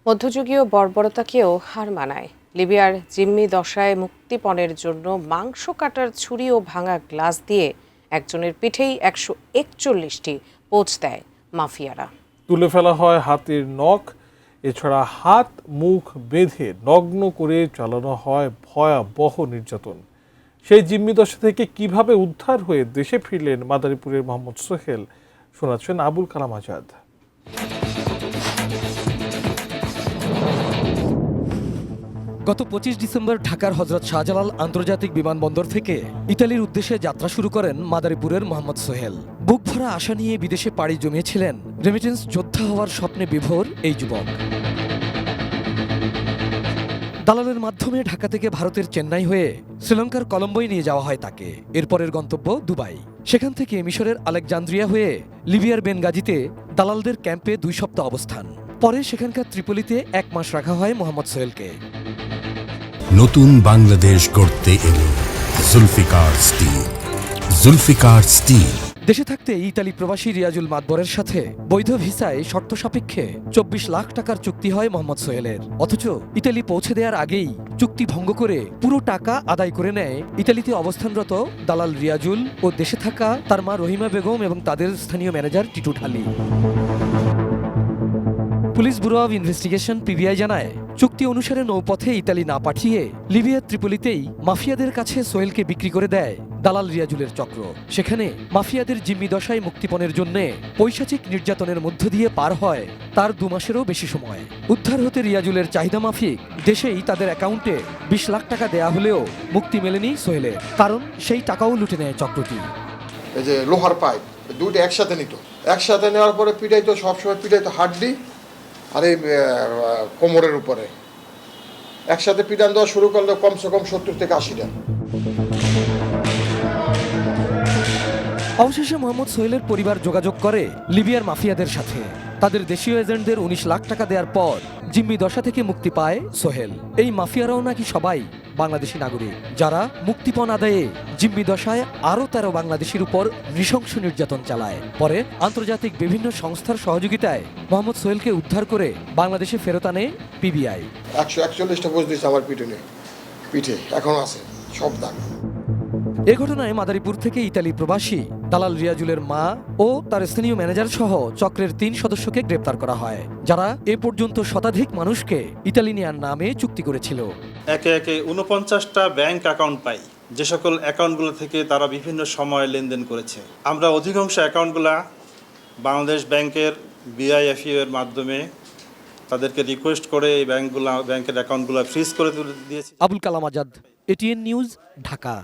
মধ্যযুগীয় বর্বরতাকেও হার মানায়। লিবিয়ার জিম্মি দশায় মুক্তিপণের জন্য মাংস কাটার ছুরি ও ভাঙা গ্লাস দিয়ে একজনের পিঠেই 141টি পোঁচ দেয় মাফিয়ারা। তুলে ফেলা হয় হাতের নখ, এছাড়া হাত মুখ বেঁধে নগ্ন করে চালানো হয় ভয়াবহ নির্যাতন। সেই জিম্মি দশা থেকে কিভাবে উদ্ধার হয়ে দেশে ফিরলেন মাদারীপুরের মোহাম্মদ সোহেল, শোনাচ্ছেন আবুল কালাম আজাদ। গত 25 ডিসেম্বর ঢাকার হযরত শাহজালাল আন্তর্জাতিক বিমানবন্দর থেকে ইতালির উদ্দেশ্যে যাত্রা শুরু করেন মাদারীপুরের মোহাম্মদ সোহেল। বুক ভরা আশা নিয়ে বিদেশে পাড়ি জমিয়েছিলেন রেমিটেন্স যোদ্ধা হওয়ার স্বপ্নে বিভোর এই যুবক। দালালের মাধ্যমে ঢাকা থেকে ভারতের চেন্নাই হয়ে শ্রীলঙ্কার কলম্বোয় নিয়ে যাওয়া হয় তাকে। এরপরের গন্তব্য দুবাই। সেখান থেকে মিশরের আলেকজান্দ্রিয়া হয়ে লিবিয়ার বেনগাজিতে দালালদের ক্যাম্পে 2 সপ্তাহ অবস্থান। পরে সেখানকার ত্রিপলিতে 1 মাস রাখা হয় মোহাম্মদ সোহেলকে। নতুন বাংলাদেশ গড়তে এলো জুলফিকার স্টিল। জুলফিকার স্টিল। দেশে থাকতে ইতালি প্রবাসী রিয়াজুল মাতবরের সাথে বৈধ ভিসায় শর্ত সাপেক্ষে 24 লাখ টাকার চুক্তি হয় মোহাম্মদ সোহেলের। অথচ ইতালি পৌঁছে দেওয়ার আগেই চুক্তি ভঙ্গ করে পুরো টাকা আদায় করে নেয় ইতালিতে অবস্থানরত দালাল রিয়াজুল ও দেশে থাকা তার মা রহিমা বেগম এবং তাদের স্থানীয় manager Titu Dhali. Police bureau of investigation PBI জানায়, চুক্তি অনুসারে নৌপথে ইতালি না পাঠিয়ে লিবিয়ার ত্রিপলিতেই মাফিয়াদের কাছে সোহেলকে বিক্রি করে দেয় দালাল রিয়াজুলের চক্র। সেখানে মাফিয়াদের জিম্মি দশায় মুক্তিপণের জন্য পৈশাচিক নির্যাতনের মধ্য দিয়ে পার হয় তার 2 মাসেরও বেশি সময়। উদ্ধার হতে রিয়াজুলের চাহিদা মাফিক দেশেই তাদের অ্যাকাউন্টে 20 লাখ টাকা দেয়া হলেও মুক্তি মেলেনি সোহেলের, কারণ সেই টাকাও লুটে নেয় চক্রটি। এই যে লোহার পাইপ দুটো একসাথে নিত, একসাথে নেওয়ার পরে পিটাইতো, সবসময় পিটাইতো হাড্ডি আর এই কোমরের উপরে একসাথে পিটান দেওয়া শুরু করলে কমসে কম 70 থেকে 80টা। অবশেষে মোহাম্মদ সোহেলের পরিবার যোগাযোগ করে লিবিয়ার মাফিয়াদের সাথে। তাদের দেশীয় এজেন্টদের 19 লাখ টাকা দেওয়ার পর জিম্মি দশা থেকে মুক্তি পায় সোহেল। এই মাফিয়ারাও নাকি সবাই বাংলাদেশি নাগরিক, যারা মুক্তিপণ আদায়ে জিম্মি দশায় আরও 13 বাংলাদেশির উপর নৃশংস নির্যাতন চালায়। পরে আন্তর্জাতিক বিভিন্ন সংস্থার সহযোগিতায় মোহাম্মদ সোহেলকে উদ্ধার করে বাংলাদেশে ফেরত আনে পিবিআই। 141টা পোঁচ দিয়েছে আমার পিঠে এখনো আছে সব দাগ। এ ঘটনায় মাদারীপুর থেকে ইতালি প্রবাসী দালাল রিয়াজুলের মা ও তার স্থানীয় ম্যানেজার সহ চক্রের 3 সদস্যকে গ্রেপ্তার করা হয়, যারা এ পর্যন্ত শতাধিক মানুষকে ইতালি নেয়ার নামে চুক্তি করেছিল। একে একে 49টা ব্যাংক অ্যাকাউন্ট পাই, যে সকল অ্যাকাউন্টগুলো থেকে তারা বিভিন্ন সময় লেনদেন করেছে। আমরা অধিকাংশ অ্যাকাউন্টগুলা বাংলাদেশ ব্যাংকের বিআইএফইউ এর মাধ্যমে তাদেরকে রিকোয়েস্ট করে এই ব্যাংকের অ্যাকাউন্টগুলো ফ্রিজ করে দিয়েছি। Abul Kalam Azad, ATN news, Dhaka.